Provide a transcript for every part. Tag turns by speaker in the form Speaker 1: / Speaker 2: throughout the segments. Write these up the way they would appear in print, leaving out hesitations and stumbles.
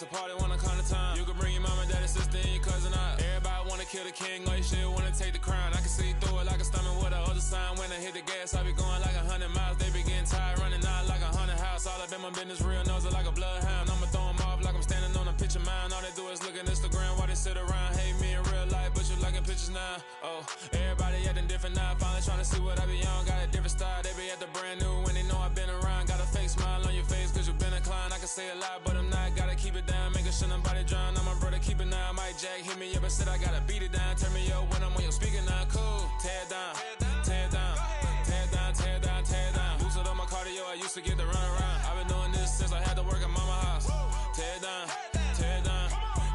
Speaker 1: It's a party when I come to time. You can bring your mom and daddy, sister, and your cousin out. Everybody wanna kill the king, like shit, wanna take the crown. I can see through it like a stomach with a other sign. When I hit the gas, I be going like 100 miles. They be getting tired, running out like 100 house. All up in my business, real nose like a bloodhound. I'ma throw them off like I'm standing on a picture mound. All they do is look at Instagram while they sit around. Hate me in real life, but you liking pictures now. Oh, everybody acting different now. Finally trying to see what I be on. Got a different style, they be at the brand new when they know I've been around. Got a fake smile on your face cause you been inclined. I can say a lot, but I'm not. Gotta keep it down, making sure nobody drown. I'm my brother, keep it now. Mike Jack hit me up and said I gotta beat it down. Turn me up when I'm on your speaker now. Cool, tear it down, tear it down, tear it down, tear it down, tear it down. Lose it on my cardio, I used to get to run around. I've been doing this since I had to work at mama house. Tear it down, tear it down,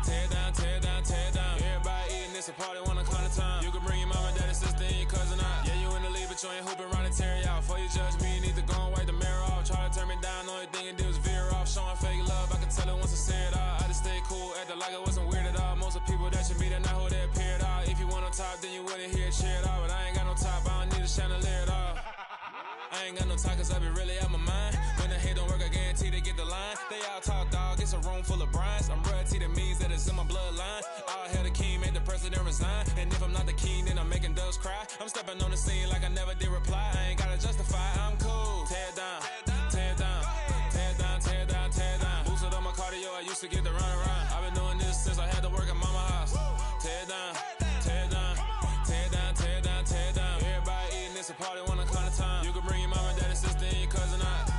Speaker 1: tear it down, tear it down, tear it down. Everybody eating, it's a party when I come to time. You can bring your mama, daddy, sister, and your cousin out. Yeah, you in the lead, but you ain't hooping around and tear you out. Before you judge me, you need to go and wipe the mirror off. Try to turn me down, only thing it did was veer off. Showing fake love, I can tell it once I say it all. I just stay cool, acting like it wasn't weird at all. Most of the people that you meet are not who they appear at all. If you want on top, then you wouldn't hear it cheer at all. But I ain't got no top, I don't need a chandelier at all. I ain't got no talk cause I be really out my mind. When the hate don't work, I guarantee they get the line. They all talk dog, it's a room full of brinds. I'm royalty, that means that it's in my bloodline. All hell the king, made the president resign. And if I'm not the king, then I'm making doves cry. I'm stepping on the scene like I never did reply. I ain't gotta justify, I'm cool. Tear it down, tear it down, tear it down, tear it down, tear it down. Boosted on my cardio, I used to get to run around. I've been doing this since I had to work at mama house. Tear it down, tear it down, tear it down, tear it down, tear it down. Everybody eating, it's a party when I come to time. You can bring your mama, daddy, sister, and your cousin out.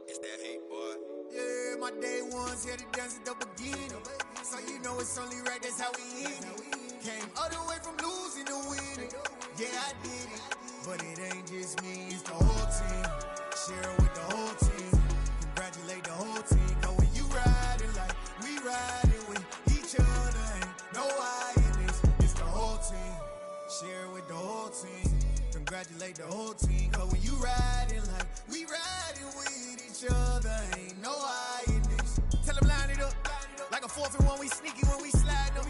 Speaker 2: It's that hate, boy.
Speaker 3: Yeah, my day ones here to dance at the beginning. So you know it's only right, that's how we end it. Came all the way from losing to winning. Yeah, I did it. But it ain't just me, it's the whole team. Share it with the whole team. Congratulate the whole team. Cause when you riding like we riding with each other, ain't no I in this. It's the whole team. Share it with the whole team. Congratulate the whole team. Cause when you riding like we riding with each other, ain't no I in this. Tell them line it up. Like a 4th and 1, we sneaky when we slide them.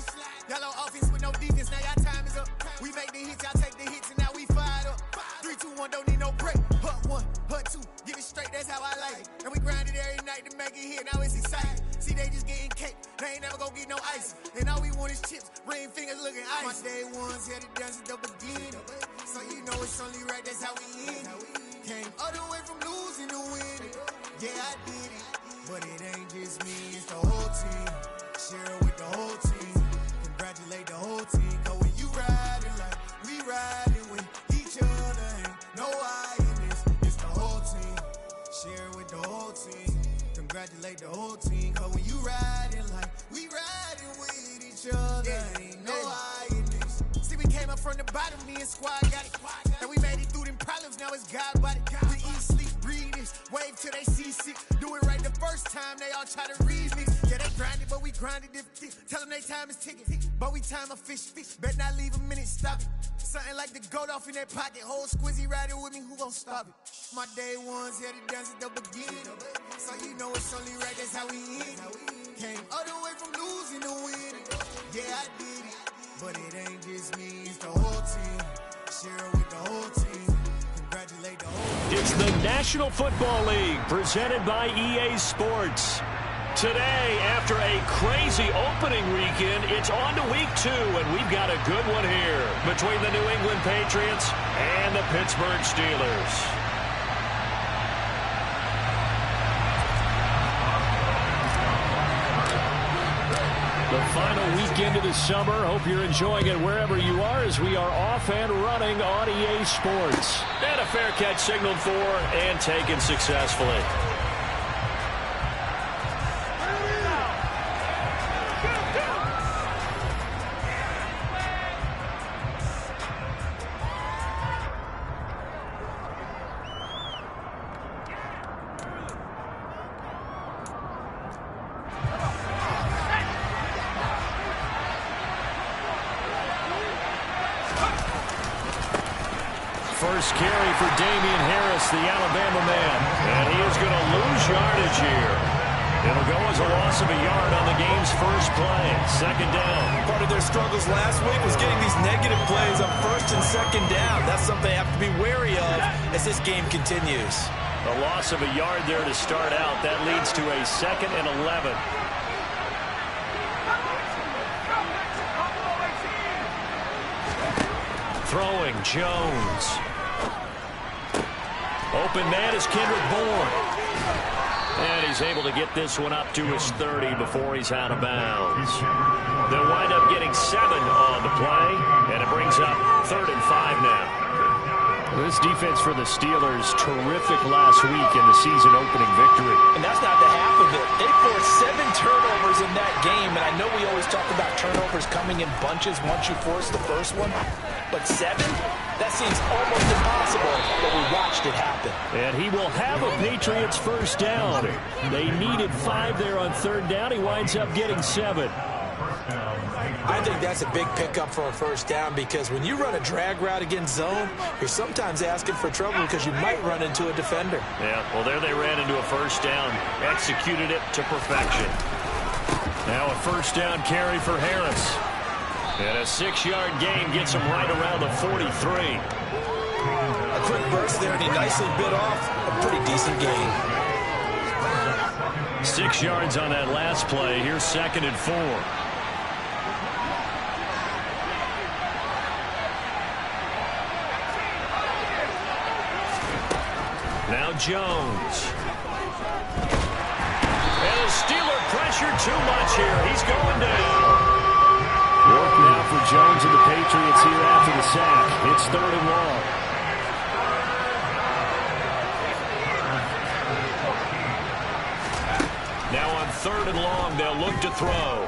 Speaker 3: Y'all on offense with no defense, now y'all time is up. We make the hits, y'all take the hits, and now we fired up. 3, 2, 1, don't need no break. Hut 1, hut 2, give it straight, that's how I like it. And we grind it every night to make it hit, now it's exciting. See, they just getting cake, they ain't never gonna get no ice. And all we want is chips, ring fingers looking ice. My day ones here to dance at the beginning. So you know it's only right, that's how we end it. Came all the way from losing to winning. Yeah, I did it. But it ain't just me, it's the whole team. Share it with the whole team. Congratulate the whole team. Cause when you riding like we riding with each other, ain't no I in this. It's the whole team. Share it with the whole team. Congratulate the whole team. Cause when you riding like we riding with each other, ain't no I in this. See, we came up from the bottom, me and squad got it. And we made it through them problems, now it's God body. We eat, sleep, breathe this. Wave till they see sick. Do it right the first time, they all try to remix. Yeah, they grinded, but we grinded different. Tell them they time is ticking. But we time a fish. Bet not leave a minute, stop it. Something like the goat off in their pocket. Whole squizzy riding with me, who gon' stop it? My day ones here to dance at the beginning. So you know it's only right, that's how we end it. Came all the way from losing to winning. Yeah, I did it. But it ain't just me, it's the whole team. Share it with the whole team. Congratulate the whole team.
Speaker 4: It's the National Football League presented by EA Sports. Today, after a crazy opening weekend, it's on to week 2, and we've got a good one here between the New England Patriots and the Pittsburgh Steelers. The final weekend of the summer. Hope you're enjoying it wherever you are as we are off and running on EA Sports. And a fair catch signaled for and taken successfully. First carry for Damian Harris, the Alabama man. And he is going to lose yardage here. It'll go as a loss of a yard on the game's first play. Second down.
Speaker 2: Part of their struggles last week was getting these negative plays on first and second down. That's something they have to be wary of as this game continues.
Speaker 4: A loss of a yard there to start out. That leads to a 2nd and 11. Throwing, Jones. Open man is Kendrick Bourne. And he's able to get this one up to his 30 before he's out of bounds. They'll wind up getting 7 on the play, and it brings up 3rd and 5 now. This defense for the Steelers, terrific last week in the season-opening victory.
Speaker 2: And that's not the half of it. They forced 7 turnovers in that game, and I know we always talk about turnovers coming in bunches once you force the first one. But 7? That seems almost impossible, but we watched it happen.
Speaker 4: And he will have a Patriots first down. They needed 5 there on 3rd down. He winds up getting 7.
Speaker 2: I think that's a big pickup for a first down because when you run a drag route against zone, you're sometimes asking for trouble because you might run into a defender.
Speaker 4: Yeah, well, there they ran into a first down. Executed it to perfection. Now a first down carry for Harris. And a 6-yard gain gets him right around the 43.
Speaker 2: A quick burst there, and he nicely bit off a pretty decent gain.
Speaker 4: 6 yards on that last play. Here's 2nd and 4. Now Jones. And the Steeler pressure too much here. He's going down. Work now for Jones and the Patriots here after the sack. It's 3rd and long. Now on 3rd and long, they'll look to throw.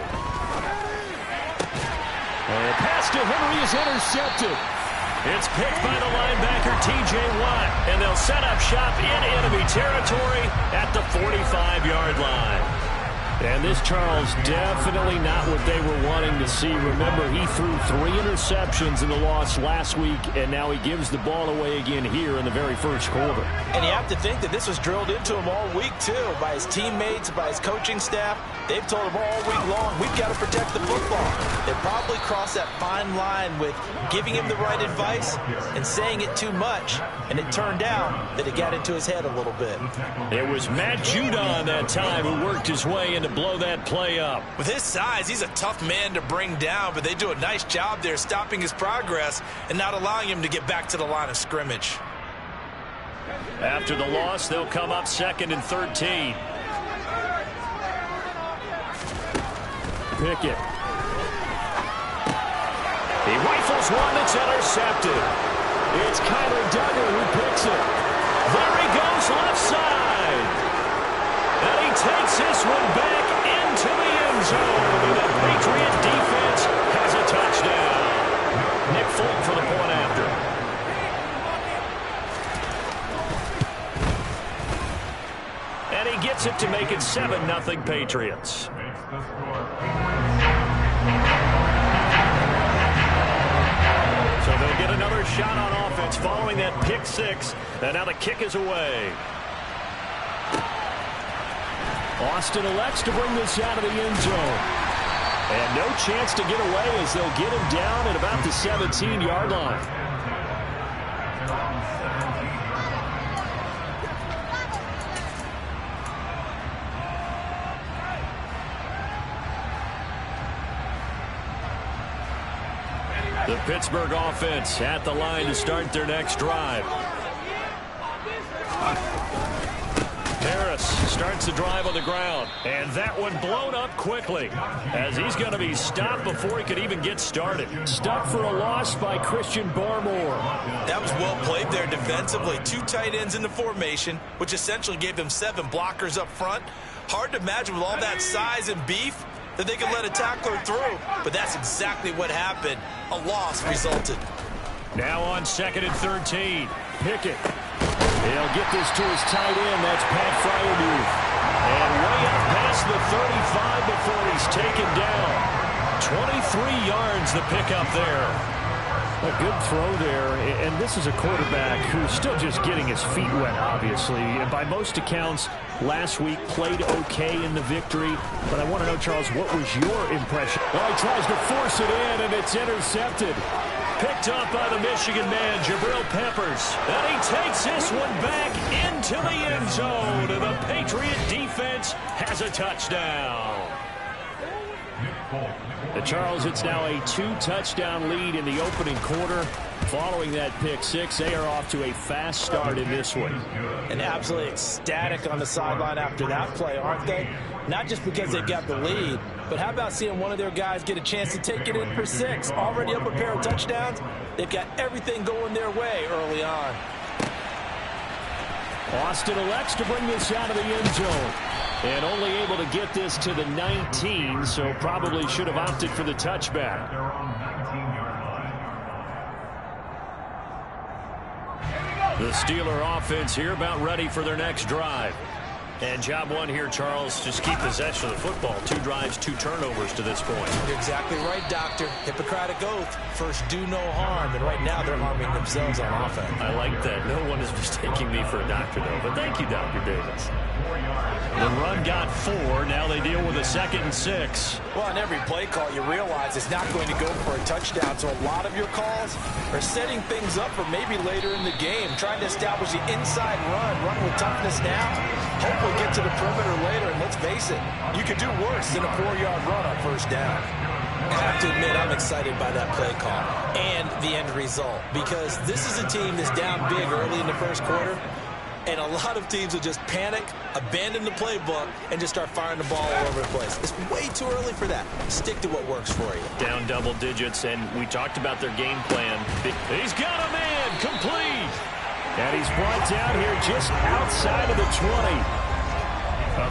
Speaker 4: And the pass to Henry is intercepted. It's picked by the linebacker, T.J. Watt, and they'll set up shop in enemy territory at the 45-yard line. And this, Charles, definitely not what they were wanting to see. Remember, he threw 3 interceptions in the loss last week, and now he gives the ball away again here in the very first quarter.
Speaker 2: And you have to think that this was drilled into him all week, too, by his teammates, by his coaching staff. They've told him all week long, we've got to protect the football. They probably crossed that fine line with giving him the right advice and saying it too much. And it turned out that it got into his head a little bit.
Speaker 4: It was Matt Judon that time who worked his way in to blow that play up.
Speaker 2: With his size, he's a tough man to bring down, but they do a nice job there stopping his progress and not allowing him to get back to the line of scrimmage.
Speaker 4: After the loss, they'll come up 2nd and 13. Pickett. He rifles one that's intercepted. It's Kyler Duggar who picks it. There he goes left side. And he takes this one back into the end zone. And the Patriot defense has a touchdown. Nick Folk for the point after. And he gets it to make it 7-0 Patriots. So they'll get another shot on offense following that pick 6. And now the kick is away. Austin elects to bring this out of the end zone. And no chance to get away as they'll get him down at about the 17-yard line. The Pittsburgh offense at the line to start their next drive. Harris Harris starts the drive on the ground. And that one blown up quickly as he's going to be stopped before he could even get started. Stopped for a loss by Christian Barmore.
Speaker 2: That was well played there defensively. 2 tight ends in the formation, which essentially gave them 7 blockers up front. Hard to imagine with all that size and beef that they could let a tackler through, but that's exactly what happened. A loss resulted.
Speaker 4: Now on 2nd and 13. Pickett. He'll get this to his tight end. That's Pat Fryermuth. And way up past the 35 before he's taken down. 23 yards the pickup there. A good throw there, and this is a quarterback who's still just getting his feet wet, obviously. And by most accounts, last week played okay in the victory. But I want to know, Charles, what was your impression? Well, he tries to force it in, and it's intercepted. Picked up by the Michigan man, Jabril Peppers. And he takes this one back into the end zone. And the Patriot defense has a touchdown. Charles, it's now a 2-touchdown lead in the opening quarter. Following that pick six, they are off to a fast start in this one.
Speaker 2: And absolutely ecstatic on the sideline after that play, aren't they? Not just because they've got the lead, but how about seeing one of their guys get a chance to take it in for 6? Already up a pair of touchdowns. They've got everything going their way early on.
Speaker 4: Austin elects to bring this out of the end zone. And only able to get this to the 19, so probably should have opted for the touchback. The Steeler offense here about ready for their next drive. And job one here, Charles, just keep possession of the football. 2 drives, 2 turnovers to this point.
Speaker 2: You're exactly right, Doctor. Hippocratic oath. First, do no harm. And right now, they're harming themselves on offense.
Speaker 4: I like that. No one is mistaking me for a doctor, though. But thank you, Dr. Davis. The run got 4. Now they deal with a 2nd and 6.
Speaker 2: Well, on every play call, you realize it's not going to go for a touchdown. So a lot of your calls are setting things up for maybe later in the game, trying to establish the inside run with toughness now. Hopefully get to the perimeter later. And let's face it, you could do worse than a 4-yard run on first down. I have to admit, I'm excited by that play call and the end result, because this is a team that's down big early in the first quarter. And a lot of teams will just panic, abandon the playbook, and just start firing the ball all over the place. It's way too early for that. Stick to what works for you.
Speaker 4: Down double digits, and we talked about their game plan. He's got a man, complete. And he's brought down here just outside of the 20.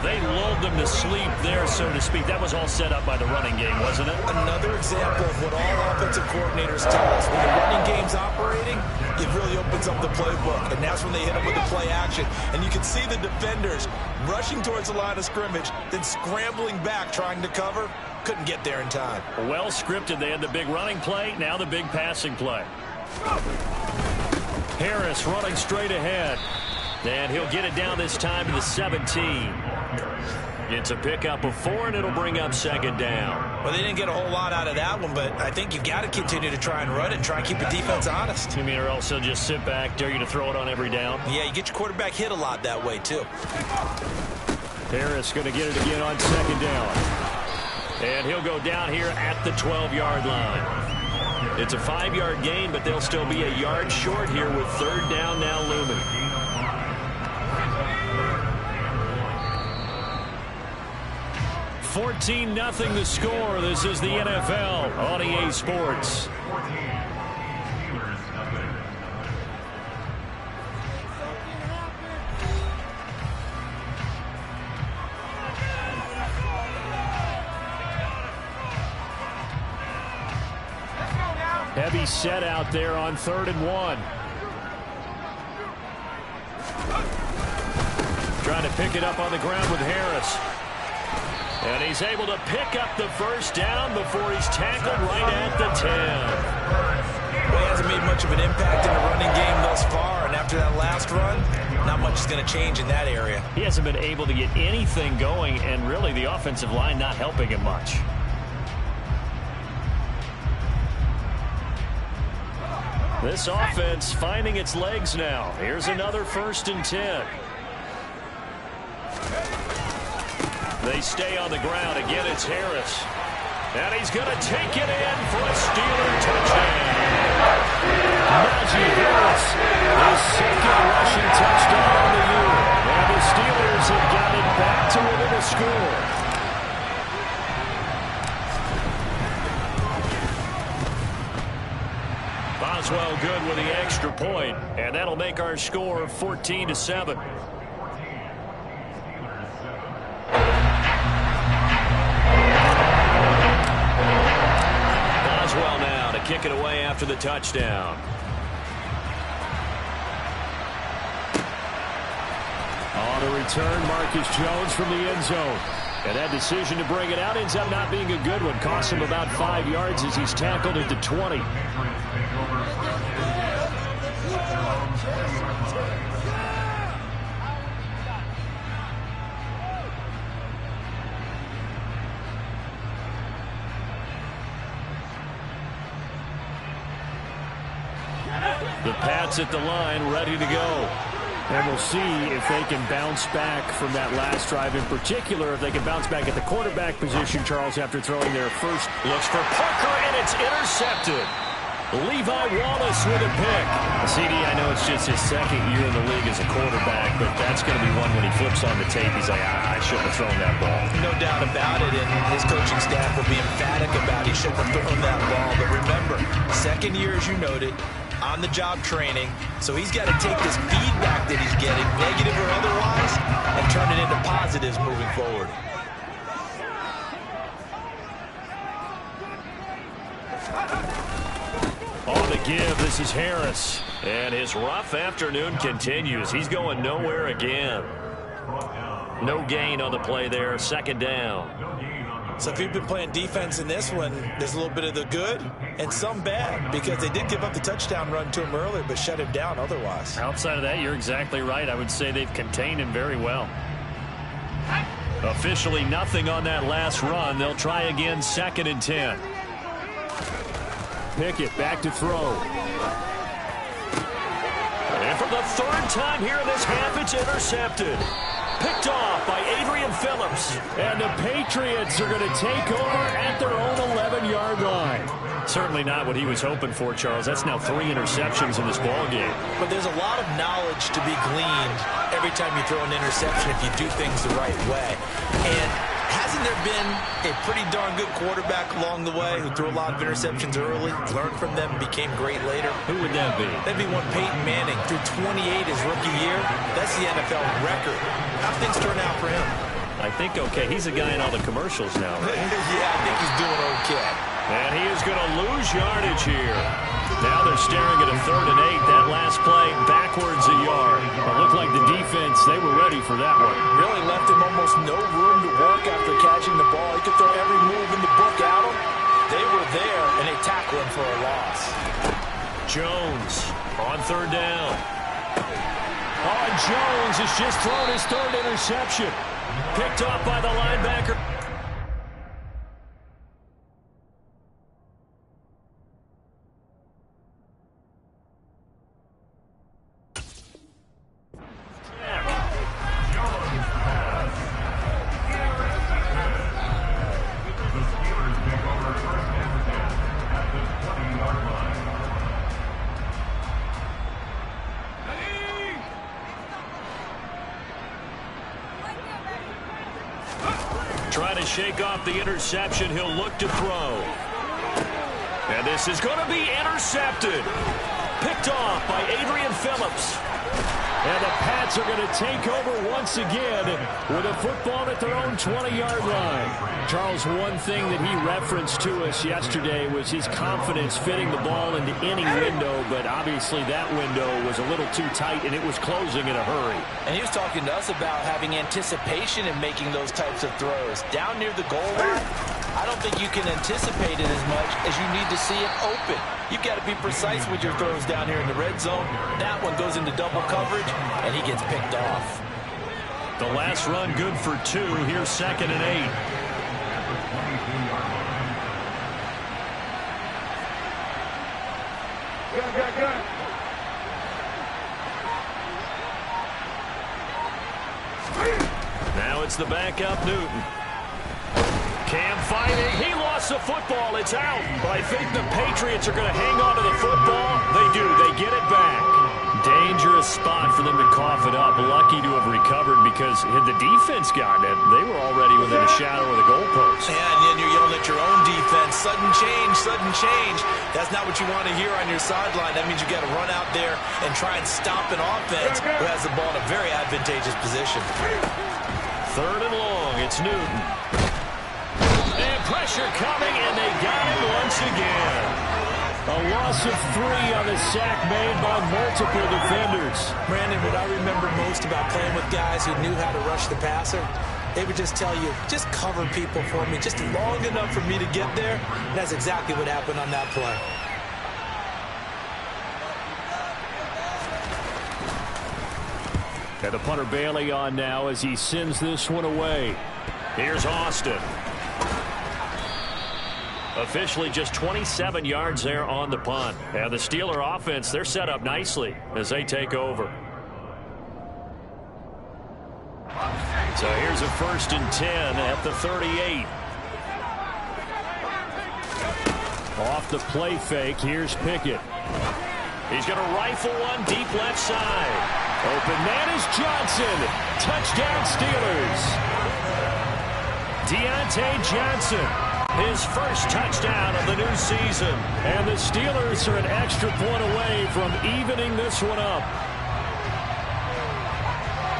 Speaker 4: They lulled them to sleep there, so to speak. That was all set up by the running game, wasn't it?
Speaker 2: Another example of what all offensive coordinators tell us. When the running game's operating, it really opens up the playbook. And that's when they hit them with the play action. And you can see the defenders rushing towards the line of scrimmage, then scrambling back, trying to cover. Couldn't get there in time.
Speaker 4: Well scripted. They had the big running play, now the big passing play. Harris running straight ahead. And he'll get it down this time to the 17. It's a pickup of 4, and it'll bring up 2nd down.
Speaker 2: Well, they didn't get a whole lot out of that one, but I think you've got to continue to try and run it and try and keep the defense honest.
Speaker 4: You mean or else they'll just sit back, dare you to throw it on every down?
Speaker 2: Yeah, you get your quarterback hit a lot that way, too.
Speaker 4: Harris going to get it again on 2nd down. And he'll go down here at the 12-yard line. It's a 5-yard gain, but they'll still be a yard short here with 3rd down now looming. 14-0 the score. This is the NFL on EA Sports. Heavy set out there on 3rd and 1. Trying to pick it up on the ground with Harris. And he's able to pick up the first down before he's tackled right at the 10.
Speaker 2: Well, he hasn't made much of an impact in the running game thus far, and after that last run, not much is going to change in that area.
Speaker 4: He hasn't been able to get anything going, and really the offensive line not helping him much. This offense finding its legs now. Here's another 1st and 10. They stay on the ground. Again, it's Harris. And he's going to take it in for a Steeler touchdown. Najee Harris, his 2nd rushing touchdown of the year. And the Steelers have got score. Boswell good with the extra point, and that'll make our score 14-7. Boswell now to kick it away after the touchdown. On the return, Marcus Jones from the end zone. And that decision to bring it out ends up not being a good one. Costs him about 5 yards as he's tackled at the 20. The Pats at the line, ready to go. And we'll see if they can bounce back from that last drive. In particular, if they can bounce back at the quarterback position, Charles, after throwing their first. Looks for Parker, and it's intercepted. Levi Wallace with a pick. CD, I know it's just his second year in the league as a quarterback, but that's going to be one when he flips on the tape. He's like, I shouldn't have thrown that ball.
Speaker 2: No doubt about it, and his coaching staff will be emphatic about he shouldn't have thrown that ball. But remember, second year, as you noted, on-the-job training, so he's got to take this feedback that he's getting, negative or otherwise, and turn it into positives moving forward.
Speaker 4: On the give, this is Harris. And his rough afternoon continues. He's going nowhere again. No gain on the play there, second down.
Speaker 2: So if you've been playing defense in this one, there's a little bit of the good and some bad, because they did give up the touchdown run to him earlier, but shut him down otherwise.
Speaker 4: Outside of that, you're exactly right. I would say they've contained him very well. Officially nothing on that last run. They'll try again, 2nd and 10. Pickett back to throw. And for the third time here in this half, it's intercepted. Picked off by Adrian Phillips. And the Patriots are going to take over at their own 11-yard line. Certainly not what he was hoping for, Charles. That's now 3 interceptions in this ballgame.
Speaker 2: But there's a lot of knowledge to be gleaned every time you throw an interception if you do things the right way. And hasn't there been a pretty darn good quarterback along the way who threw a lot of interceptions early, learned from them, and became great later?
Speaker 4: Who would that be?
Speaker 2: That'd be one Peyton Manning. Threw 28 his rookie year. That's the NFL record. How things turn out for him?
Speaker 4: I think okay. He's a guy in all the commercials now, right?
Speaker 2: Yeah, I think he's doing okay.
Speaker 4: And he is going to lose yardage here. Now they're staring at a 3rd and 8. That last play backwards a yard. It looked like the defense, they were ready for that one.
Speaker 2: Really left him almost no room to work after catching the ball. He could throw every move in the book at him. They were there, and they tackled him for a loss.
Speaker 4: Jones on 3rd down. Oh, Jones has just thrown his 3rd interception. Picked off by the linebacker. Trying to shake off the interception. He'll look to throw. And this is going to be intercepted. Picked off by Adrian Phillips. And the Pats are going to take over once again with a football at their own 20-yard line. Charles, one thing that he referenced to us yesterday was his confidence fitting the ball into any window, but obviously that window was a little too tight, and it was closing in a hurry.
Speaker 2: And he was talking to us about having anticipation in making those types of throws. Down near the goal line, I don't think you can anticipate it as much as you need to see it open. You've got to be precise with your throws down here in the red zone. That one goes into double coverage, and he gets picked off.
Speaker 4: The last run good for 2. Here's 2nd and 8.
Speaker 3: Good.
Speaker 4: Now it's the backup, Newton. Cam fighting. He lost the football. It's out. But I think the Patriots are going to hang on to the football. They do. They get it back. Dangerous spot for them to cough it up. Lucky to have recovered because had the defense gotten it, they were already within a shadow of the goalpost.
Speaker 2: Yeah, and then you're yelling at your own defense. Sudden change, sudden change. That's not what you want to hear on your sideline. That means you got to run out there and try and stop an offense who has the ball in a very advantageous position.
Speaker 4: Third and long. It's Newton. And pressure coming, and they got him once again. A loss of 3 on the sack made by multiple defenders.
Speaker 2: Brandon, what I remember most about playing with guys who knew how to rush the passer, they would just tell you, just cover people for me, just long enough for me to get there. And that's exactly what happened on that play.
Speaker 4: And the punter Bailey on now as he sends this one away. Here's Austin. Officially just 27 yards there on the punt. And the Steeler offense, they're set up nicely as they take over. So here's a 1st and 10 at the 38. Off the play fake, here's Pickett. He's going to rifle one deep left side. Open man is Johnson. Touchdown Steelers. Deontay Johnson. His first touchdown of the new season. And the Steelers are an extra point away from evening this one up.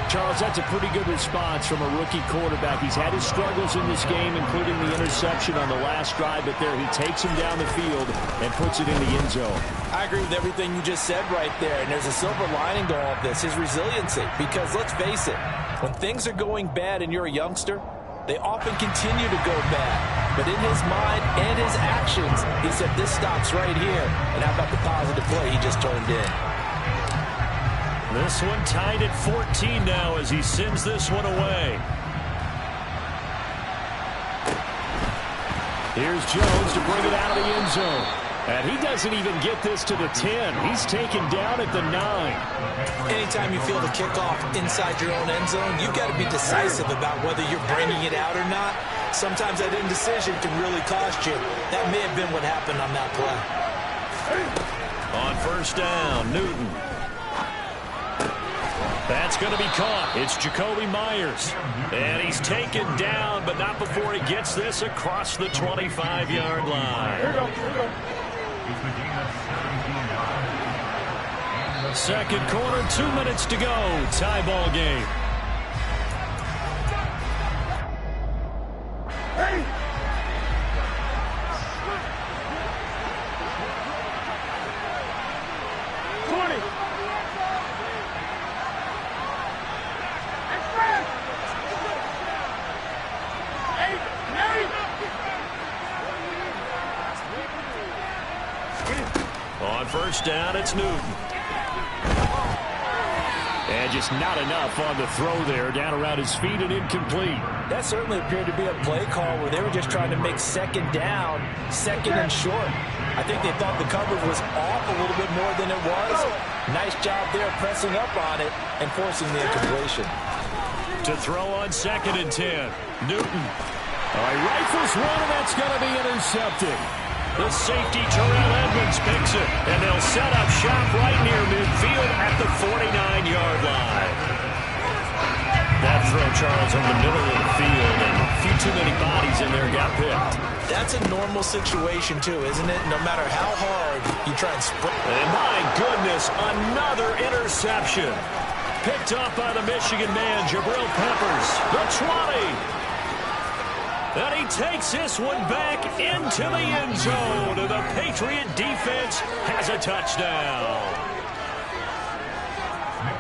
Speaker 4: Charles, that's a pretty good response from a rookie quarterback. He's had his struggles in this game, including the interception on the last drive, but there he takes him down the field and puts it in the end zone.
Speaker 2: I agree with everything you just said right there, and there's a silver lining to all of this, his resiliency. Because let's face it, when things are going bad and you're a youngster, they often continue to go bad. But in his mind and his actions, he said, this stops right here. And how about the positive play he just turned in?
Speaker 4: This one tied at 14 now as he sends this one away. Here's Jones to bring it out of the end zone. And he doesn't even get this to the 10. He's taken down at the 9.
Speaker 2: Anytime you feel the kickoff inside your own end zone, you've got to be decisive about whether you're bringing it out or not. Sometimes that indecision can really cost you. That may have been what happened on that play.
Speaker 4: On 1st down, Newton. That's going to be caught. It's Jacoby Myers. And he's taken down, but not before he gets this across the 25-yard line. Second quarter, 2 minutes to go. Tie ball game. On 1st down, it's Newton. And just not enough on the throw there, down around his feet and incomplete.
Speaker 2: That certainly appeared to be a play call where they were just trying to make 2nd down, 2nd and short. I think they thought the coverage was off a little bit more than it was. Nice job there pressing up on it and forcing the incompletion.
Speaker 4: To throw on 2nd and 10, Newton. He rifles one, and that's going to be intercepted. The safety, Terrell Edmonds, picks it, and they'll set up shop right near midfield at the 49-yard line. That throw, Charles, in the middle of the field, and a few too many bodies in there got picked.
Speaker 2: That's a normal situation, too, isn't it? No matter how hard you try and sprint.
Speaker 4: And my goodness, another interception. Picked up by the Michigan man, Jabril Peppers, the 20. And he takes this one back into the end zone. And the Patriot defense has a touchdown.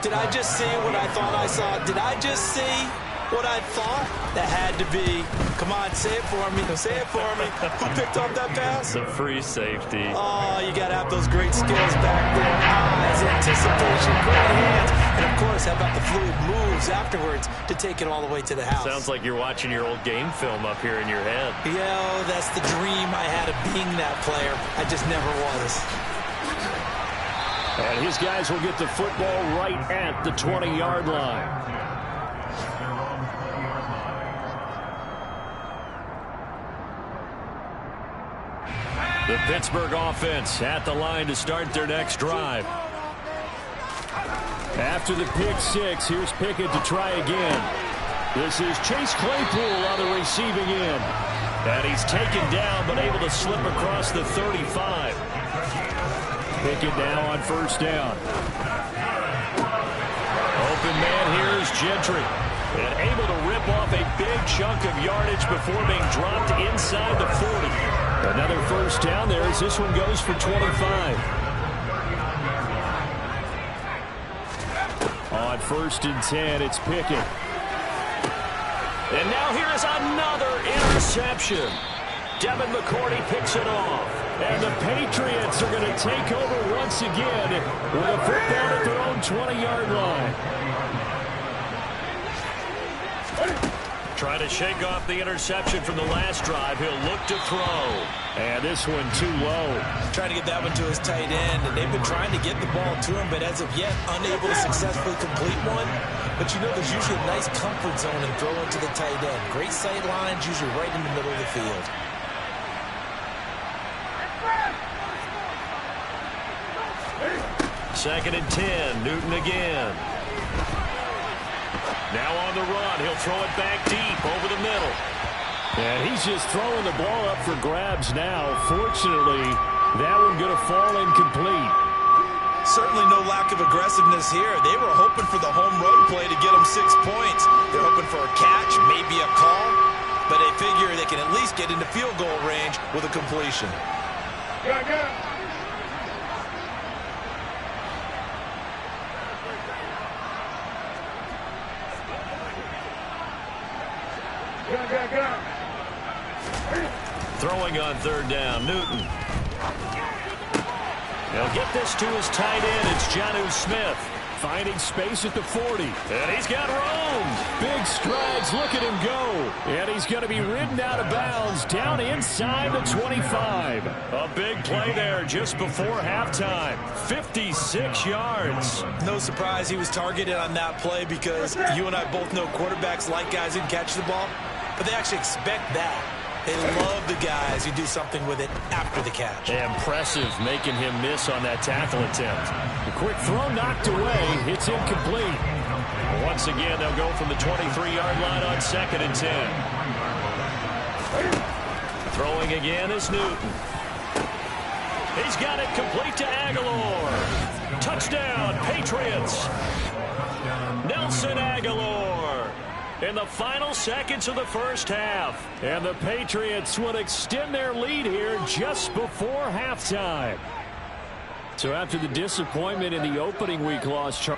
Speaker 2: Did I just see what I thought I saw? Did I just see what I thought? That had to be. Come on, say it for me. Say it for me. Who picked up that pass?
Speaker 4: The free safety.
Speaker 2: Oh, you got to have those great skills back there. Eyes, anticipation, great hands. And, of course, how about the fluid moves afterwards to take it all the way to the house?
Speaker 4: Sounds like you're watching your old game film up here in your head.
Speaker 2: Yeah, that's the dream I had of being that player. I just never was.
Speaker 4: And his guys will get the football right at the 20-yard line. The Pittsburgh offense at the line to start their next drive. After the pick six, here's Pickett to try again. This is Chase Claypool on the receiving end. And he's taken down, but able to slip across the 35. Pickett now on first down. Open man here is Gentry. And able to rip off a big chunk of yardage before being dropped inside the 40. Another first down there as this one goes for 25. On first and 10, it's Pickett. And now here is another interception. Devin McCourty picks it off. And the Patriots are going to take over once again with a football at their own 20-yard line. Trying to shake off the interception from the last drive. He'll look to throw. And this one too low.
Speaker 2: Trying to get that one to his tight end, and they've been trying to get the ball to him, but as of yet, unable to successfully complete one. But you know there's usually a nice comfort zone in throwing to the tight end. Great sight lines, usually right in the middle of the field.
Speaker 4: Second and 10, Newton again. Now on the run, he'll throw it back deep over the middle. And he's just throwing the ball up for grabs now. Fortunately, that one going to fall incomplete.
Speaker 2: Certainly no lack of aggressiveness here. They were hoping for the home run play to get them 6 points. They're hoping for a catch, maybe a call, but they figure they can at least get into field goal range with a completion.
Speaker 4: Throwing on third down, Newton. He'll get this to his tight end. It's Jonnu Smith. Finding space at the 40. And he's got room. Big strides. Look at him go. And he's going to be ridden out of bounds down inside the 25. A big play there just before halftime. 56 yards.
Speaker 2: No surprise he was targeted on that play because you and I both know quarterbacks like guys who catch the ball, but they actually expect that. They love the guys who do something with it after the catch.
Speaker 4: Impressive making him miss on that tackle attempt. A quick throw knocked away. It's incomplete. Once again, they'll go from the 23-yard line on second and 10. Throwing again is Newton. He's got it complete to Aguilar. Touchdown, Patriots. Nelson Aguilar. In the final seconds of the first half. And the Patriots would extend their lead here just before halftime. So after the disappointment in the opening week loss,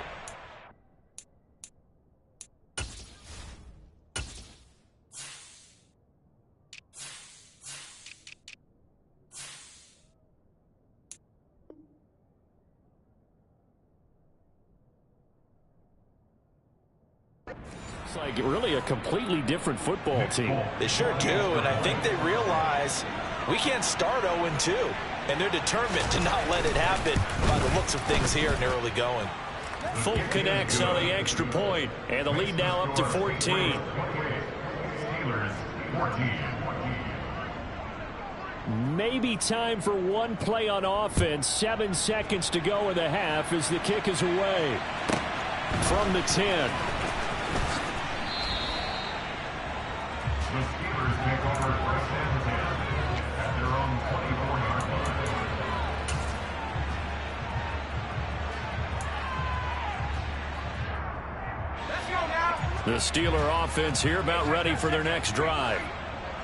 Speaker 4: like really a completely different football team.
Speaker 2: They sure do, and I think they realize we can't start 0-2, and they're determined to not let it happen by the looks of things here in the early going.
Speaker 4: Folk connects on the extra point, and the lead now up to 14. Maybe time for one play on offense. 7 seconds to go in the half as the kick is away. From the 10.
Speaker 5: The Steelers take over first and 10 at their own 24-yard line.
Speaker 4: The Steeler offense here about ready for their next drive.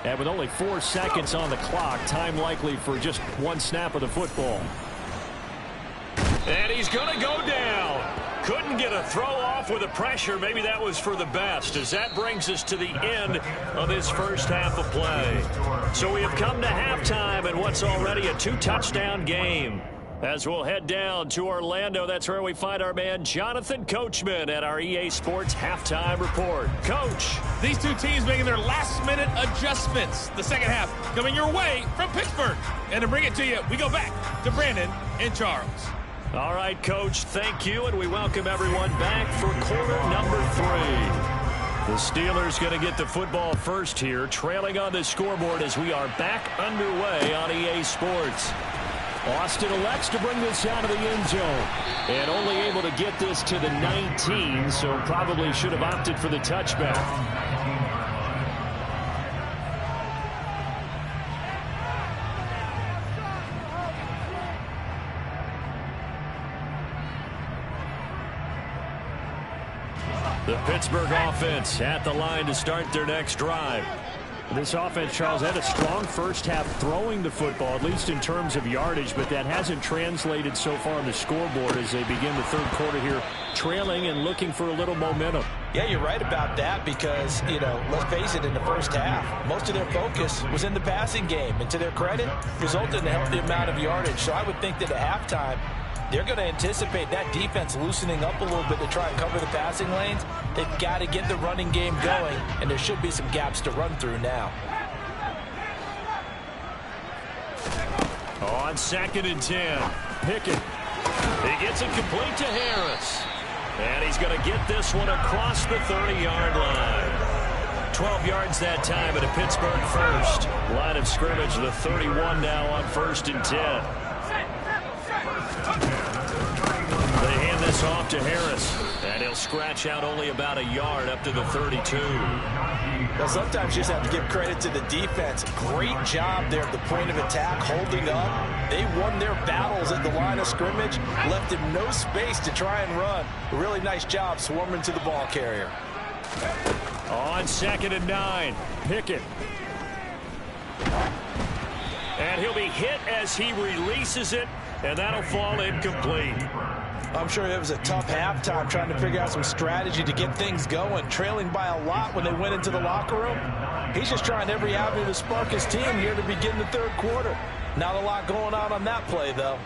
Speaker 4: And with only 4 seconds on the clock, time likely for just one snap of the football. And he's going to go down. Couldn't get a throw off with the pressure. Maybe that was for the best, as that brings us to the end of this first half of play. So we have come to halftime in what's already a 2-touchdown game. As we'll head down to Orlando, that's where we find our man Jonathan Coachman at our EA Sports Halftime Report. Coach.
Speaker 6: These two teams making their last-minute adjustments. The second half coming your way from Pittsburgh. And to bring it to you, we go back to Brandon and Charles.
Speaker 4: All right, Coach, thank you, and we welcome everyone back for quarter number 3. The Steelers going to get the football first here, trailing on the scoreboard as we are back underway on EA Sports. Austin elects to bring this out of the end zone. And only able to get this to the 19, so probably should have opted for the touchback. The Pittsburgh offense at the line to start their next drive. This offense, Charles, had a strong first half throwing the football, at least in terms of yardage, but that hasn't translated so far on the scoreboard as they begin the third quarter here, trailing and looking for a little momentum.
Speaker 2: Yeah, you're right about that because, let's face it, in the first half, most of their focus was in the passing game. And to their credit, resulted in a healthy amount of yardage. So I would think that at halftime, they're going to anticipate that defense loosening up a little bit to try and cover the passing lanes. They've got to get the running game going, and there should be some gaps to run through now.
Speaker 4: On 2nd and 10, Pickett. He gets it complete to Harris. And he's going to get this one across the 30-yard line. 12 yards that time at a Pittsburgh first. Line of scrimmage, the 31 now on 1st and 10. They hand this off to Harris, and he'll scratch out only about a yard up to the 32.
Speaker 2: Well, sometimes you just have to give credit to the defense. Great job there at the point of attack, holding up. They won their battles at the line of scrimmage, left him no space to try and run. A really nice job swarming to the ball carrier.
Speaker 4: On 2nd and 9, Pickett. And he'll be hit as he releases it, and that'll fall incomplete.
Speaker 2: I'm sure it was a tough halftime trying to figure out some strategy to get things going. Trailing by a lot when they went into the locker room. He's just trying every avenue to spark his team here to begin the third quarter. Not a lot going on that play, though.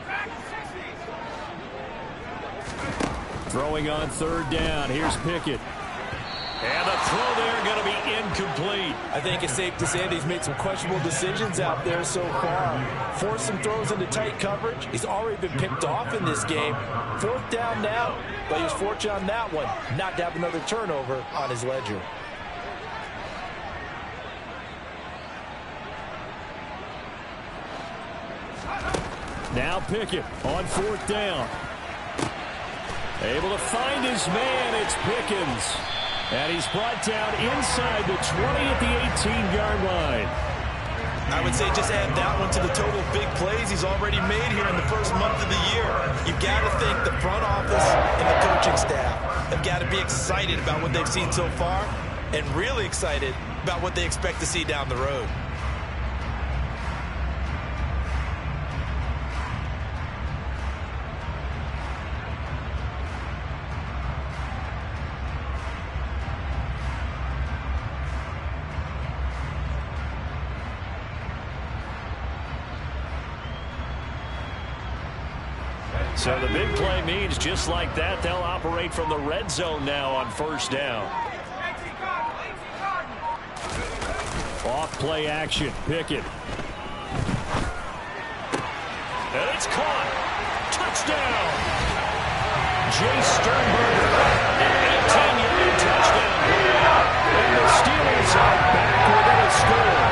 Speaker 4: Throwing on 3rd down. Here's Pickett. And the throw there going to be incomplete.
Speaker 2: I think it's safe to say that he's made some questionable decisions out there so far. Forced some throws into tight coverage. He's already been picked off in this game. 4th down now, but he was fortunate on that one not to have another turnover on his ledger.
Speaker 4: Now Pickett on 4th down. Able to find his man. It's Pickens. And he's brought down inside the 20 at the 18-yard line.
Speaker 2: I would say just add that one to the total of big plays he's already made here in the first month of the year. You've got to think the front office and the coaching staff have got to be excited about what they've seen so far and really excited about what they expect to see down the road.
Speaker 4: So the big play means just like that, they'll operate from the red zone now on 1st down. Off play action, Pickett. And it's caught. Touchdown. Jay Sternberger, an 18-yard touchdown play. And the Steelers are back within a score.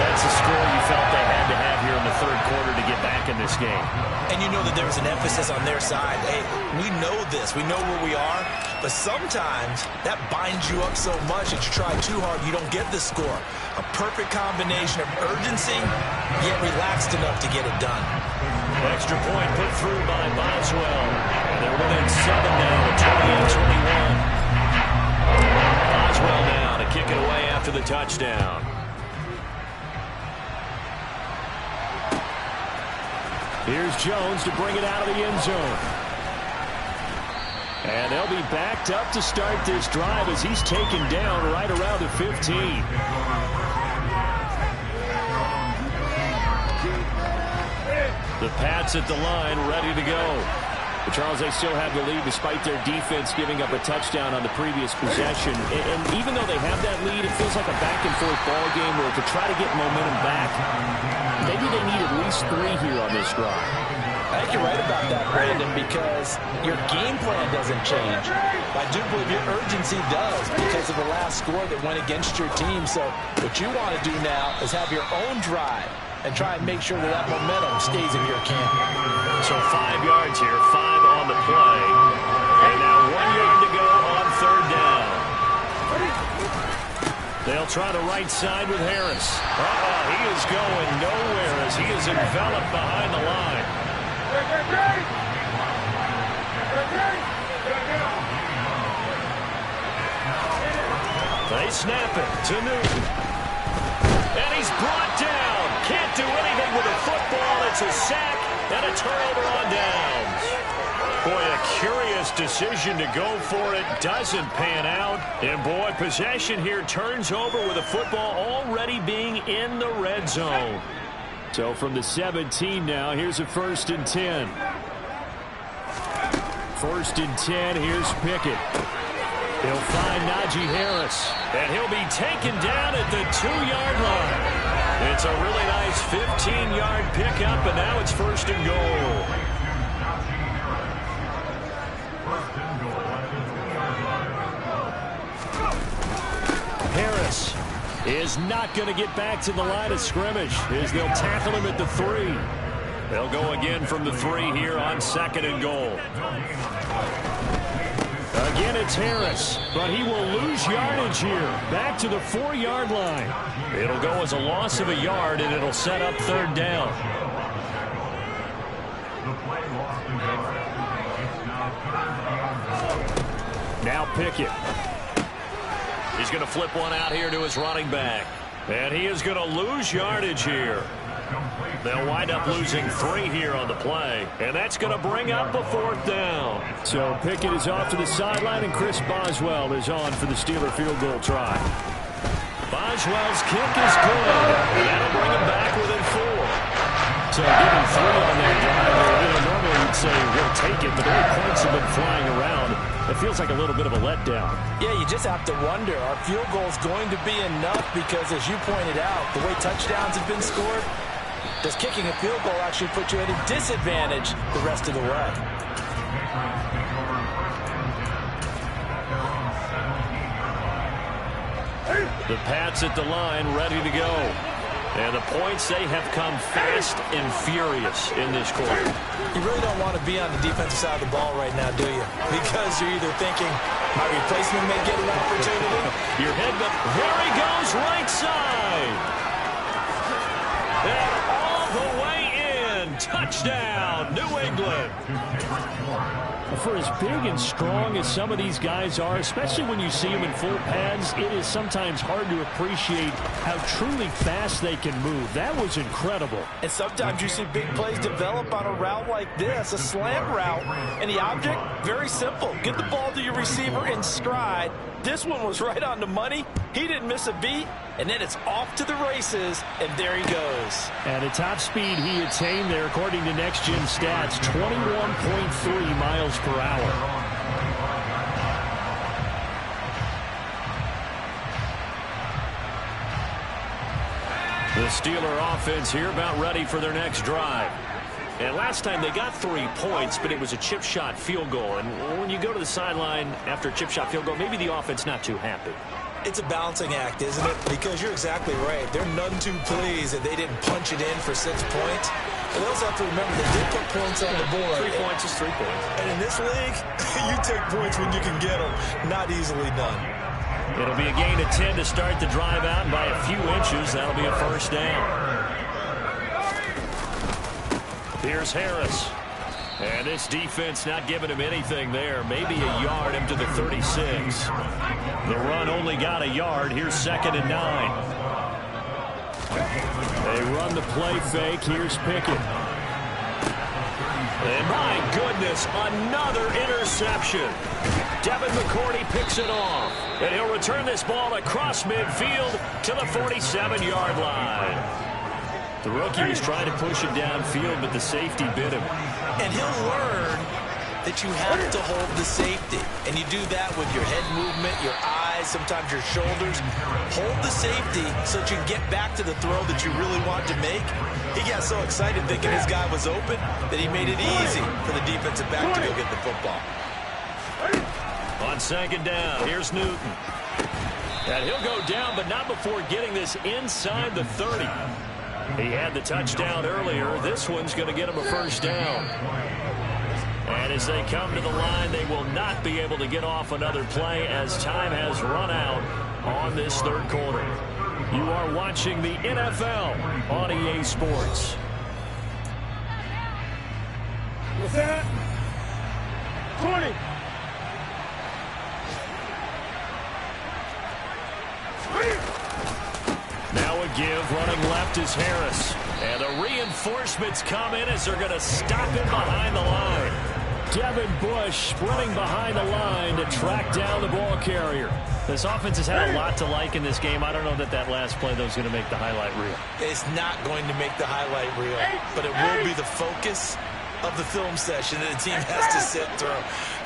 Speaker 4: That's a score you felt they had to have here in the third quarter to get back in this game.
Speaker 2: And you know that there was an emphasis on their side. Hey, we know this. We know where we are. But sometimes that binds you up so much that you try too hard, you don't get the score. A perfect combination of urgency, yet relaxed enough to get it done.
Speaker 4: Extra point put through by Boswell. And they're within 7 now, 28-21. Boswell now to kick it away after the touchdown. Here's Jones to bring it out of the end zone. And they'll be backed up to start this drive as he's taken down right around the 15. The Pats at the line, ready to go. But Charles, they still have the lead despite their defense giving up a touchdown on the previous possession. And even though they have that lead, it feels like a back-and-forth ball game where to try to get momentum back, maybe they need at least 3 here on this drive.
Speaker 2: I think you're right about that, Brandon, because your game plan doesn't change. I do believe your urgency does because of the last score that went against your team. So what you want to do now is have your own drive and try and make sure that momentum stays in your camp.
Speaker 4: So 5 yards here, 5 on the play. And now 1 yard to go on third down. They'll try the right side with Harris. He is going nowhere as he is enveloped behind the line. They snap it to Newton. And he's brought down. Can't do anything with the football. It's a sack and a turnover on downs. Boy, a curious decision to go for it. Doesn't pan out. And, boy, possession here turns over with the football already being in the red zone. So from the 17 now, here's a 1st and 10. 1st and 10, here's Pickett. He'll find Najee Harris, and he'll be taken down at the 2-yard line. It's a really nice 15-yard pickup, and now it's 1st and goal. Harris is not going to get back to the line of scrimmage as they'll tackle him at the 3. They'll go again from the 3 here on 2nd and goal. Again, it's Harris, but he will lose yardage here. Back to the 4-yard line. It'll go as a loss of a yard, and it'll set up 3rd down. Now Pickett. He's going to flip one out here to his running back. And he is going to lose yardage here. They'll wind up losing 3 here on the play, and that's going to bring up a 4th down. So Pickett is off to the sideline, and Chris Boswell is on for the Steeler field goal try. Boswell's kick is good, and that'll bring him back within 4. So given 3 on that drive, normally you'd say we'll take it, but the way points have been flying around, it feels like a little bit of a letdown.
Speaker 2: Yeah, you just have to wonder, are field goals going to be enough? Because as you pointed out, the way touchdowns have been scored, does kicking a field goal actually put you at a disadvantage the rest of the way?
Speaker 4: The Pats at the line, ready to go. And the points, they have come fast and furious in this quarter.
Speaker 2: You really don't want to be on the defensive side of the ball right now, do you? Because you're either thinking, my replacement may get an opportunity.
Speaker 4: Your head, but there he goes, right side. And all the way in. Touchdown, New England. For as big and strong as some of these guys are, especially when you see them in full pads, it is sometimes hard to appreciate how truly fast they can move. That was incredible.
Speaker 2: And sometimes you see big plays develop on a route like this, a slant route. And the object, very simple. Get the ball to your receiver in stride. This one was right on the money. He didn't miss a beat. And then it's off to the races, and there he goes.
Speaker 4: At a top speed he attained there, according to Next Gen Stats, 21.3 miles per hour. The Steeler offense here about ready for their next drive. And last time they got 3 points, but it was a chip shot field goal. And when you go to the sideline after a chip shot field goal, maybe the offense not too happy.
Speaker 2: It's a balancing act, isn't it? Because you're exactly right. They're none too pleased that they didn't punch it in for 6 points. And they also have to remember that they put points on the board.
Speaker 4: 3 points is 3 points.
Speaker 2: And in this league, you take points when you can get them. Not easily done.
Speaker 4: It'll be a gain of 10 to start the drive out, and by a few inches, that'll be a 1st down. Here's Harris. And this defense not giving him anything there. Maybe a yard him to the 36. The run only got a yard. Here's 2nd and 9. They run the play fake. Here's Pickett. And my goodness, another interception. Devin McCourty picks it off. And he'll return this ball across midfield to the 47-yard line. The rookie was trying to push it downfield, but the safety bit him.
Speaker 2: And he'll learn that you have to hold the safety. And you do that with your head movement, your eyes, sometimes your shoulders. Hold the safety so that you can get back to the throw that you really want to make. He got so excited thinking his guy was open that he made it easy for the defensive back to go get the football.
Speaker 4: On 2nd down, here's Newton. And he'll go down, but not before getting this inside the 30. He had the touchdown earlier. This one's going to get him a first down. And as they come to the line, they will not be able to get off another play as time has run out on this third quarter. You are watching the NFL on EA Sports.
Speaker 7: What's that? 20.
Speaker 4: Now a give, running left is Harris. And the reinforcements come in as they're going to stop him behind the line. Devin Bush sprinting behind the line to track down the ball carrier. This offense has had a lot to like in this game. I don't know that last play, though, is going to make the highlight reel.
Speaker 2: It's not going to make the highlight reel, but it will be the focus of the film session that the team has to sit through.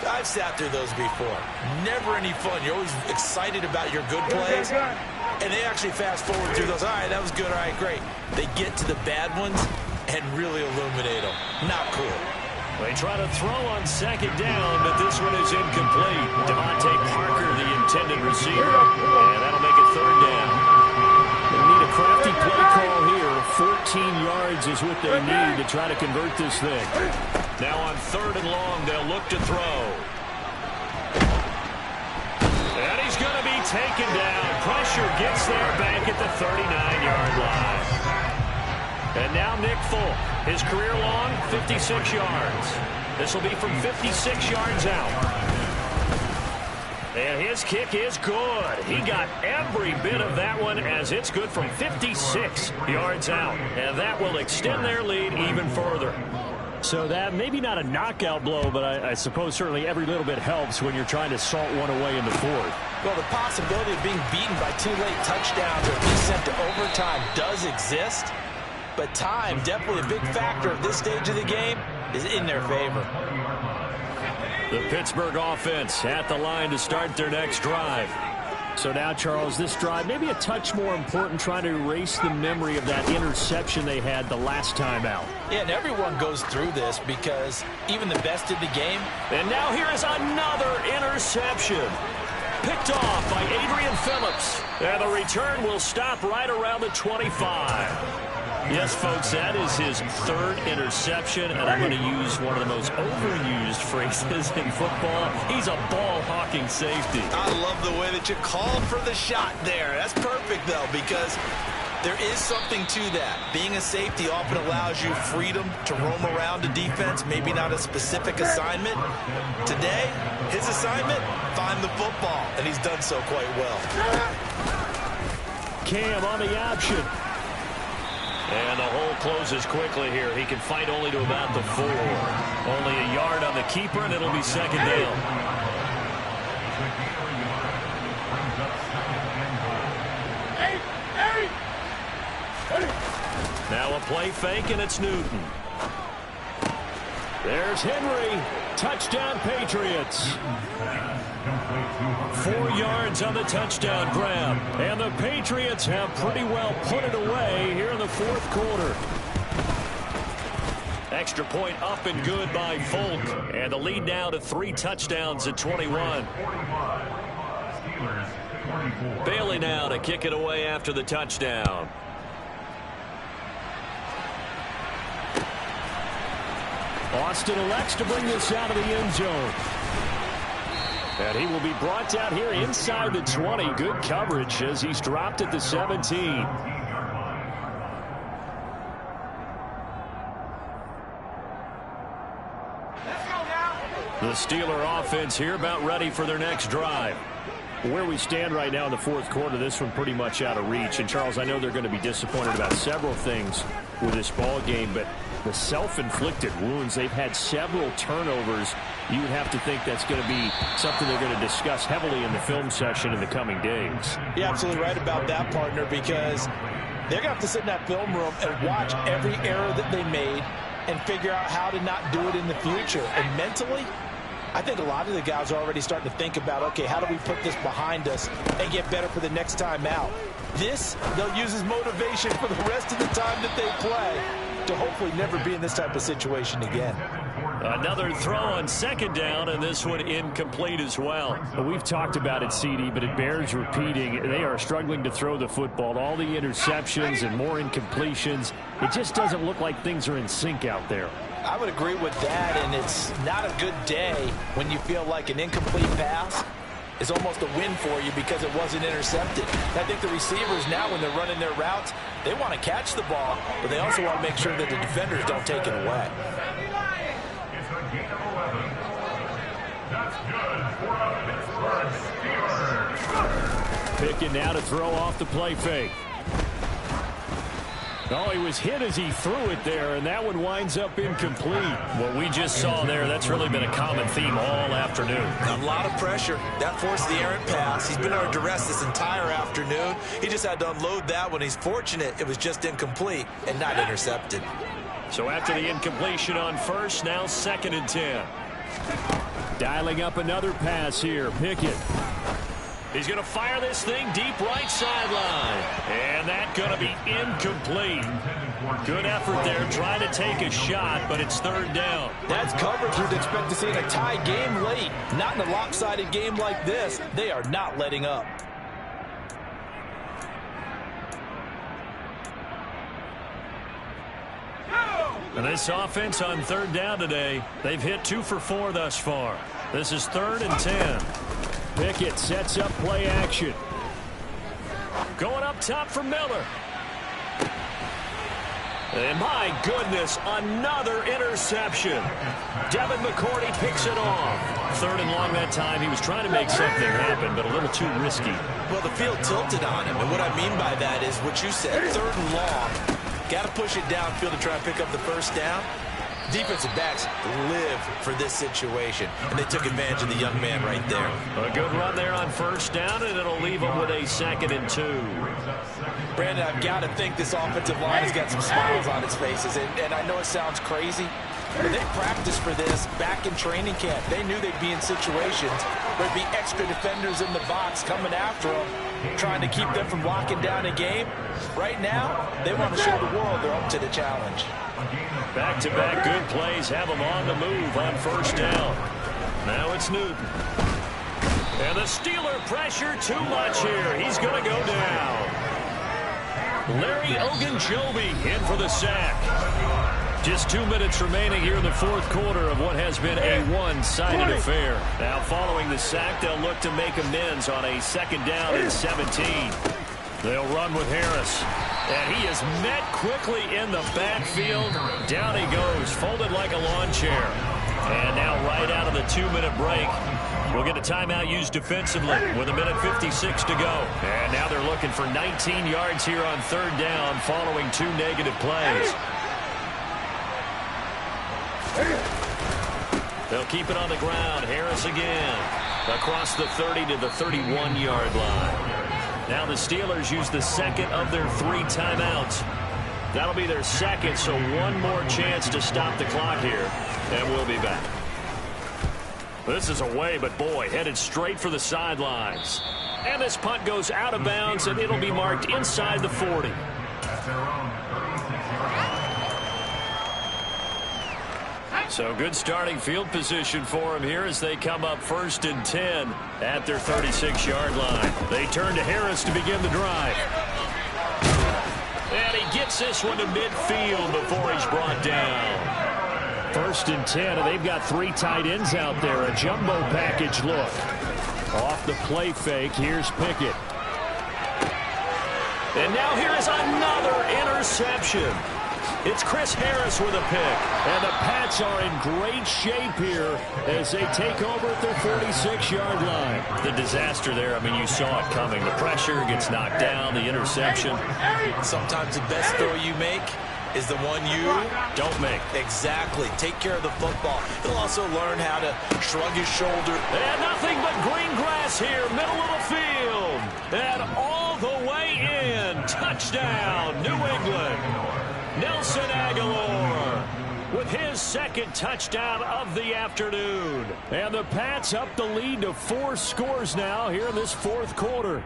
Speaker 2: I've sat through those before. Never any fun. You're always excited about your good plays, and they actually fast forward through those. All right, that was good. All right, great. They get to the bad ones and really illuminate them. Not cool.
Speaker 4: They try to throw on second down, but this one is incomplete. Devontae Parker, the intended receiver, and that'll make it third down. They need a crafty play call here. 14 yards is what they need to try to convert this thing. Now on third and long, they'll look to throw. And he's going to be taken down. Pressure gets there back at the 39-yard line. And now Nick Folk, his career long, 56 yards. This will be from 56 yards out. And his kick is good. He got every bit of that one as it's good from 56 yards out. And that will extend their lead even further. So that maybe not a knockout blow, but I suppose certainly every little bit helps when you're trying to salt one away in the fourth.
Speaker 2: Well, the possibility of being beaten by 2 late touchdowns or being sent to overtime does exist. But time, definitely a big factor at this stage of the game, is in their favor.
Speaker 4: The Pittsburgh offense at the line to start their next drive. So now, Charles, this drive maybe a touch more important, trying to erase the memory of that interception they had the last time out.
Speaker 2: Yeah, and everyone goes through this because even the best in the game.
Speaker 4: And now here is another interception. Picked off by Adrian Phillips. And the return will stop right around the 25. Yes, folks, that is his third interception, and I'm going to use one of the most overused phrases in football. He's a ball-hawking safety.
Speaker 2: I love the way that you called for the shot there. That's perfect, though, because there is something to that. Being a safety often allows you freedom to roam around a defense, maybe not a specific assignment. Today, his assignment, find the football, and he's done so quite well.
Speaker 4: Cam on the option. And the hole closes quickly here. He can fight only to about the 4. Only a yard on the keeper, and it'll be second down. Now a play fake, and it's Newton. There's Henry. Touchdown, Patriots. 4 yards on the touchdown grab. And the Patriots have pretty well put it away here in the fourth quarter. Extra point up and good by Folk. And the lead now to 3 touchdowns at 21. Bailey now to kick it away after the touchdown. Austin elects to bring this out of the end zone. And he will be brought down here inside the 20. Good coverage as he's dropped at the 17. The Steeler offense here about ready for their next drive. Where we stand right now in the fourth quarter, this one pretty much out of reach. And, Charles, I know they're going to be disappointed about several things with this ball game, but the self-inflicted wounds, they've had several turnovers. You would have to think that's going to be something they're going to discuss heavily in the film session in the coming days.
Speaker 2: You're absolutely right about that, partner, because they're going to have to sit in that film room and watch every error that they made and figure out how to not do it in the future. And mentally, I think a lot of the guys are already starting to think about, okay, how do we put this behind us and get better for the next time out? This, they'll use as motivation for the rest of the time that they play to hopefully never be in this type of situation again.
Speaker 4: Another throw on second down, and this one incomplete as well.
Speaker 8: We've talked about it, CD, but it bears repeating. They are struggling to throw the football. All the interceptions and more incompletions. It just doesn't look like things are in sync out there.
Speaker 2: I would agree with that, and it's not a good day when you feel like an incomplete pass is almost a win for you because it wasn't intercepted. I think the receivers now, when they're running their routes, they want to catch the ball, but they also want to make sure that the defenders don't take it away.
Speaker 5: It's a gain of 11. That's good for the Pittsburgh Steelers.
Speaker 8: Pickett now to throw off the play fake. Oh, he was hit as he threw it there, and that one winds up incomplete.
Speaker 4: What we just saw there, that's really been a common theme all afternoon.
Speaker 2: A lot of pressure. That forced the errant pass. He's been under duress this entire afternoon. He just had to unload that one. He's fortunate it was just incomplete and not intercepted.
Speaker 4: So after the incompletion on first, now 2nd and 10.
Speaker 8: Dialing up another pass here. Pickett.
Speaker 4: He's going to fire this thing deep right sideline. And that's going to be incomplete. Good effort there trying to take a shot, but it's 3rd down.
Speaker 2: That's coverage you'd expect to see in a tie game late. Not in a lopsided game like this. They are not letting up.
Speaker 4: And this offense on 3rd down today, they've hit 2 for 4 thus far. This is 3rd and 10.
Speaker 8: Pickett sets up play action.
Speaker 4: Going up top for Miller. And my goodness, another interception. Devin McCourty picks it off. 3rd and long that time. He was trying to make something happen, but a little too risky.
Speaker 2: Well, the field tilted on him, and what I mean by that is what you said, 3rd and long. Got to push it downfield to try and pick up the 1st down. Defensive backs live for this situation, and they took advantage of the young man right there.
Speaker 4: A good run there on 1st down, and it'll leave them with a 2nd and 2.
Speaker 2: Brandon, I've got to think this offensive line has got some smiles on its faces, and I know it sounds crazy, but they practiced for this back in training camp. They knew they'd be in situations where there'd be extra defenders in the box coming after them, trying to keep them from locking down a game. Right now, they want to show the world they're up to the challenge.
Speaker 4: Back-to-back good plays have them on the move on 1st down. Now it's Newton. And the Steeler pressure too much here. He's going to go down. Larry Ogunjobi in for the sack. Just 2 minutes remaining here in the 4th quarter of what has been a one-sided affair. Now following the sack, they'll look to make amends on a 2nd down and 17. They'll run with Harris. And he is met quickly in the backfield. Down he goes, folded like a lawn chair. And now right out of the 2-minute break, we'll get a timeout used defensively with 1:56 to go. And now they're looking for 19 yards here on 3rd down following 2 negative plays. They'll keep it on the ground. Harris again. Across the 30 to the 31-yard line. Now the Steelers use the 2nd of their 3 timeouts. That'll be their 2nd, so one more chance to stop the clock here. And we'll be back. This is away, but boy, headed straight for the sidelines. And this punt goes out of bounds, and it'll be marked inside the 40. So good starting field position for him here as they come up 1st and 10 at their 36-yard line. They turn to Harris to begin the drive. And he gets this one to midfield before he's brought down.
Speaker 8: 1st and 10, and they've got 3 tight ends out there. A jumbo package look. Off the play fake, here's Pickett.
Speaker 4: And now here is another interception. It's Chris Harris with a pick.
Speaker 8: And the Pats are in great shape here as they take over at their 46-yard line.
Speaker 4: The disaster there, I mean, you saw it coming. The pressure gets knocked down, the interception.
Speaker 2: Sometimes the best throw you make is the one you
Speaker 4: don't make.
Speaker 2: Exactly. Take care of the football. He'll also learn how to shrug his shoulder.
Speaker 4: And nothing but green grass here, middle of the field. And all the way in. Touchdown, New England. Nelson Aguilar with his 2nd touchdown of the afternoon.
Speaker 8: And the Pats up the lead to 4 scores now here in this 4th quarter.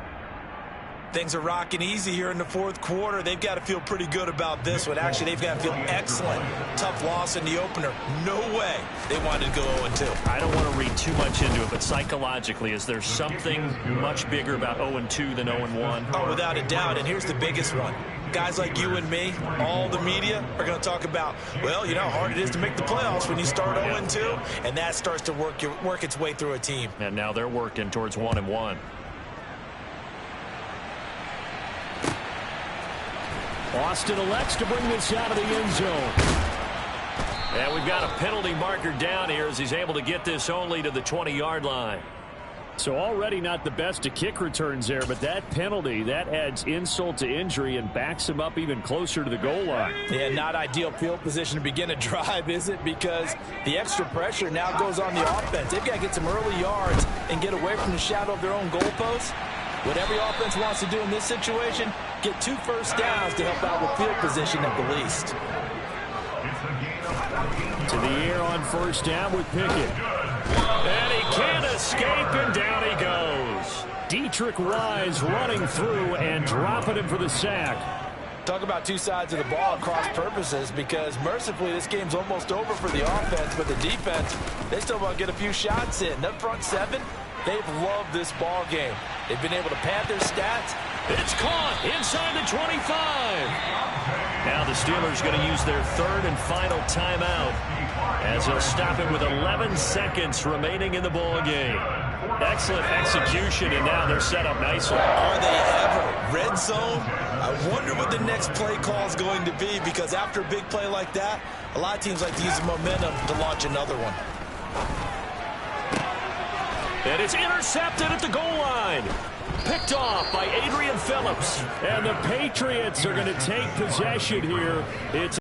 Speaker 2: Things are rocking easy here in the fourth quarter. They've got to feel pretty good about this one. Actually, they've got to feel excellent. Tough loss in the opener. No way they wanted to go 0-2.
Speaker 8: I don't want to read too much into it, but psychologically, is there something much bigger about 0-2 than 0-1?
Speaker 2: Oh, without a doubt, and here's the biggest one. Guys like you and me, all the media, are going to talk about, well, you know how hard it is to make the playoffs when you start 0-2, and that starts to work its way through a team.
Speaker 8: And now they're working towards 1-1. Austin elects to bring this out of the end zone. And we've got a penalty marker down here as he's able to get this only to the 20-yard line. So already not the best to kick returns there, but that penalty, that adds insult to injury and backs him up even closer to the goal line.
Speaker 2: Yeah, not ideal field position to begin a drive, is it? Because the extra pressure now goes on the offense. They've got to get some early yards and get away from the shadow of their own goalposts. What every offense wants to do in this situation, get 2 first downs to help out with field position at the least.
Speaker 8: To the air on first down with Pickett. And he can't escape, and down he goes. Dietrich Wise running through and dropping him for the sack.
Speaker 2: Talk about two sides of the ball across purposes, because mercifully this game's almost over for the offense, but the defense, they still want to get a few shots in. That front seven, they've loved this ball game. They've been able to pad their stats.
Speaker 8: It's caught inside the 25. Now the Steelers going to use their third and final timeout as they'll stop it with 11 seconds remaining in the ball game. Excellent execution, and now they're set up nicely.
Speaker 2: Are they ever? Red zone? I wonder what the next play call is going to be, because after a big play like that, a lot of teams like to use the momentum to launch another one.
Speaker 8: And it's intercepted at the goal line. Picked off by Adrian Phillips. And the Patriots are going to take possession here. It's